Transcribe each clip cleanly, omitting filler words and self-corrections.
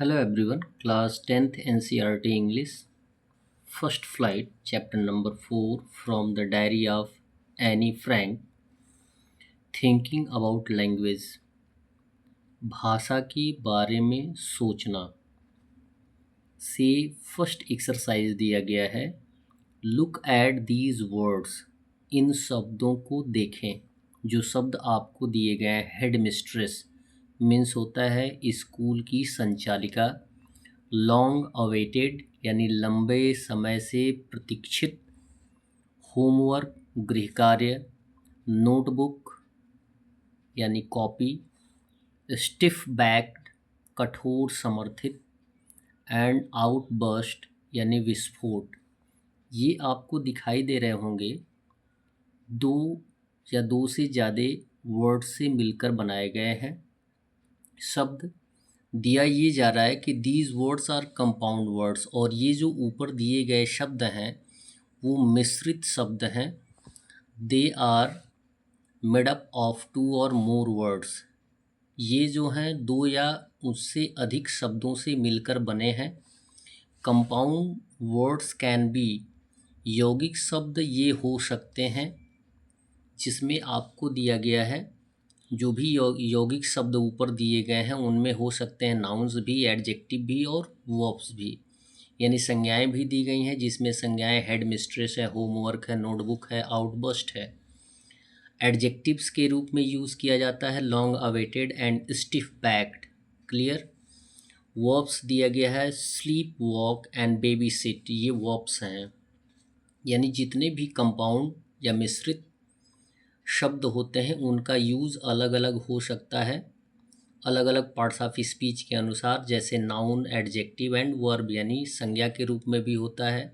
Hello everyone, class 10th NCRT English, first flight, chapter number 4 from the diary of Annie Frank, thinking about language, भाषा के बारे में सोचना से first exercise दिया गया है। लुक एट दीज वर्ड्स, इन शब्दों को देखें। जो शब्द आपको दिए गए हैं, हेड मिस्ट्रेस मीन्स होता है स्कूल की संचालिका, लॉन्ग अवेटेड यानी लंबे समय से प्रतीक्षित, होमवर्क गृह कार्य, नोटबुक यानी कॉपी, स्टिफ बैक्ड कठोर समर्थित, एंड आउटबर्स्ट यानी विस्फोट। ये आपको दिखाई दे रहे होंगे दो या दो से ज़्यादा वर्ड से मिलकर बनाए गए हैं शब्द। दिया ये जा रहा है कि these words are compound words, और ये जो ऊपर दिए गए शब्द हैं वो मिश्रित शब्द हैं। They are made up of two और मोर वर्ड्स, ये जो हैं दो या उससे अधिक शब्दों से मिलकर बने हैं। कंपाउंड वर्ड्स कैन बी, यौगिक शब्द ये हो सकते हैं जिसमें आपको दिया गया है जो भी यौगिक शब्द ऊपर दिए गए हैं उनमें हो सकते हैं नाउन्स भी, एडजेक्टिव भी और वर्ब्स भी, यानी संज्ञाएं भी दी गई हैं जिसमें संज्ञाएं हेड मिस्ट्रेस है, होमवर्क है, नोटबुक है, आउटबर्स्ट है। एडजेक्टिव्स के रूप में यूज़ किया जाता है long awaited and stiff backed, clear. Verbs दिया गया है sleepwalk and babysit, ये वर्ब्स हैं। यानी जितने भी कंपाउंड या मिश्रित शब्द होते हैं उनका यूज़ अलग अलग हो सकता है अलग अलग पार्ट्स ऑफ स्पीच के अनुसार, जैसे नाउन, एडजेक्टिव एंड वर्ब, यानी संज्ञा के रूप में भी होता है,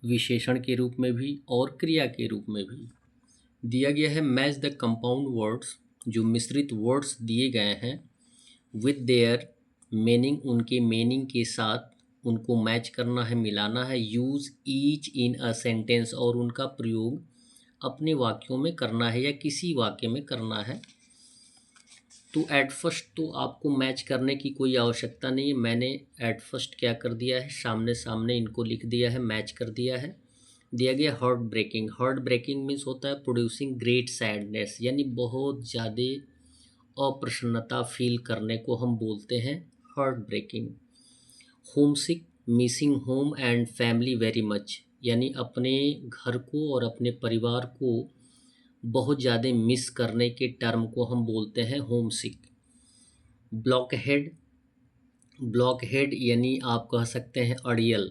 विशेषण के रूप में भी और क्रिया के रूप में भी। दिया गया है मैच द कंपाउंड वर्ड्स, जो मिश्रित वर्ड्स दिए गए हैं, विद देयर मीनिंग, उनके मीनिंग के साथ उनको मैच करना है, मिलाना है। Use each in a sentence, और उनका प्रयोग अपने वाक्यों में करना है या किसी वाक्य में करना है। तो एट फर्स्ट तो आपको मैच करने की कोई आवश्यकता नहीं है। मैंने एट फर्स्ट क्या कर दिया है, सामने सामने इनको लिख दिया है, मैच कर दिया है। दिया गया heartbreaking, heartbreaking means होता है प्रोड्यूसिंग ग्रेट सैडनेस, यानी बहुत ज़्यादा अप्रसन्नता फील करने को हम बोलते हैं heartbreaking. Homesick, missing home and family very much, यानी अपने घर को और अपने परिवार को बहुत ज़्यादा मिस करने के टर्म को हम बोलते हैं होमसिक। ब्लॉकहेड, ब्लॉकहेड यानी आप कह सकते हैं अड़ियल।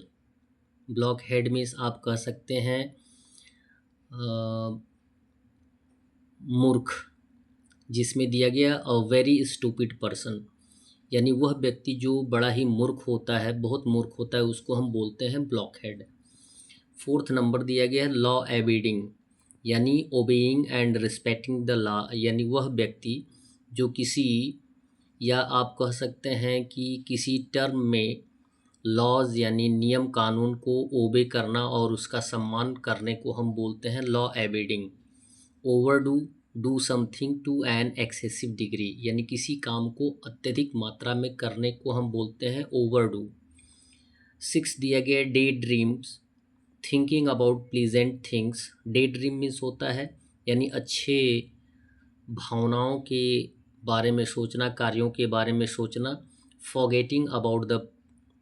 ब्लॉकहेड मीन्स आप कह सकते हैं मूर्ख, जिसमें दिया गया अ वेरी स्टूपिड पर्सन, यानी वह व्यक्ति जो बड़ा ही मूर्ख होता है, बहुत मूर्ख होता है, उसको हम बोलते हैं ब्लॉकहेड। फोर्थ नंबर दिया गया है लॉ एबीडिंग, यानी obeying and respecting the law, यानी वह व्यक्ति जो किसी, या आप कह सकते हैं कि किसी टर्म में लॉज यानी नियम कानून को ओबे करना और उसका सम्मान करने को हम बोलते हैं law abiding. Overdo, do something to an excessive degree, यानी किसी काम को अत्यधिक मात्रा में करने को हम बोलते हैं ओवरडू। सिक्स दिया गया day dreams, thinking about pleasant things. Day dream means होता है यानी अच्छे भावनाओं के बारे में सोचना, कार्यों के बारे में सोचना। फॉरगेटिंग अबाउट द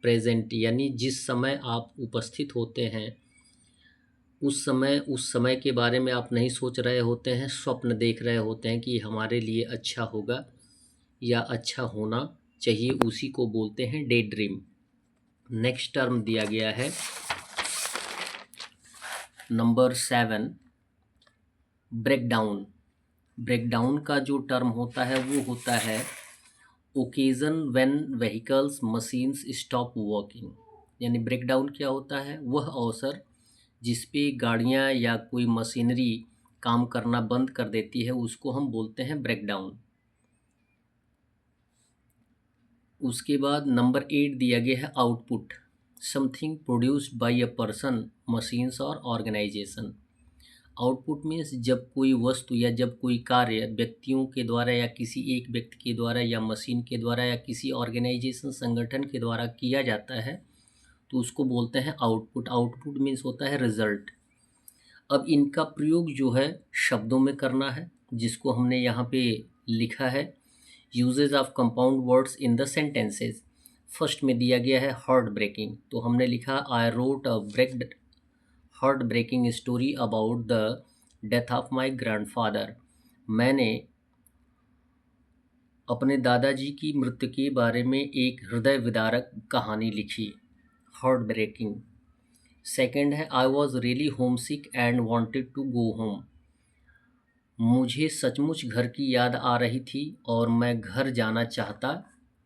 प्रेजेंट, यानी जिस समय आप उपस्थित होते हैं उस समय के बारे में आप नहीं सोच रहे होते हैं, स्वप्न देख रहे होते हैं कि हमारे लिए अच्छा होगा या अच्छा होना चाहिए, उसी को बोलते हैं डे ड्रीम। नेक्स्ट टर्म दिया गया है नंबर 7, ब्रेकडाउन। ब्रेकडाउन का जो टर्म होता है वो होता है occasion when vehicles machines stop working, यानी ब्रेकडाउन क्या होता है, वह अवसर जिस पे गाड़ियाँ या कोई मशीनरी काम करना बंद कर देती है उसको हम बोलते हैं ब्रेकडाउन। उसके बाद नंबर 8 दिया गया है output, something produced by a person, machines और ऑर्गेनाइजेशन। आउटपुट मीन्स जब कोई वस्तु या जब कोई कार्य व्यक्तियों के द्वारा या किसी एक व्यक्ति के द्वारा या मशीन के द्वारा या किसी ऑर्गेनाइजेशन संगठन के द्वारा किया जाता है तो उसको बोलते हैं आउटपुट। आउटपुट मीन्स होता है रिजल्ट। अब इनका प्रयोग जो है शब्दों में करना है, जिसको हमने यहाँ पे लिखा है uses of compound words in the sentences. First में दिया गया है हार्ट ब्रेकिंग, तो हमने लिखा I wrote a heartbreaking story about the death of my grandfather. मैंने अपने दादाजी की मृत्यु के बारे में एक हृदय विदारक कहानी लिखी, हार्ट ब्रेकिंग। सेकेंड है I was really homesick and wanted to go home. मुझे सचमुच घर की याद आ रही थी और मैं घर जाना चाहता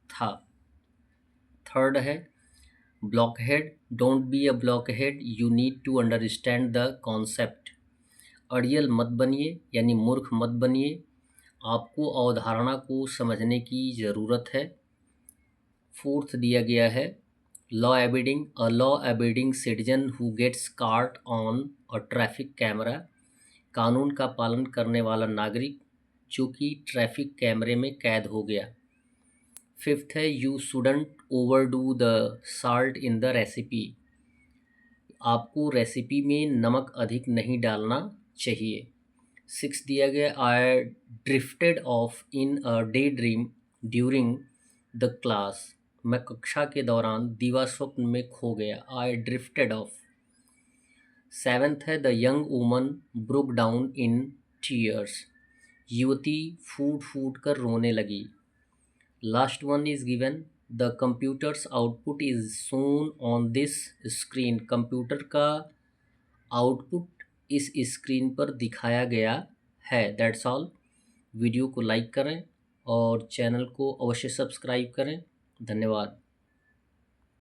था। थर्ड है blockhead, don't be a blockhead, you need to understand the concept. अड़ियल मत बनिए यानी मूर्ख मत बनिए, आपको अवधारणा को समझने की ज़रूरत है। फोर्थ दिया गया है law abiding, a law abiding citizen who gets caught on a traffic camera. कानून का पालन करने वाला नागरिक जो कि ट्रैफिक कैमरे में कैद हो गया। फिफ्थ है you shouldn't overdo the salt in the recipe. आपको रेसिपी में नमक अधिक नहीं डालना चाहिए। सिक्स दिया गया I drifted off in a daydream during the class. मैं कक्षा के दौरान दीवा स्वप्न में खो गया। I drifted off. सेवेंथ है the young woman broke down in tears. युवती फूट फूट कर रोने लगी। Last one is given the computer's output is shown on this screen. Computer का आउटपुट इस स्क्रीन पर दिखाया गया है। That's all. वीडियो को लाइक करें और चैनल को अवश्य सब्सक्राइब करें। धन्यवाद।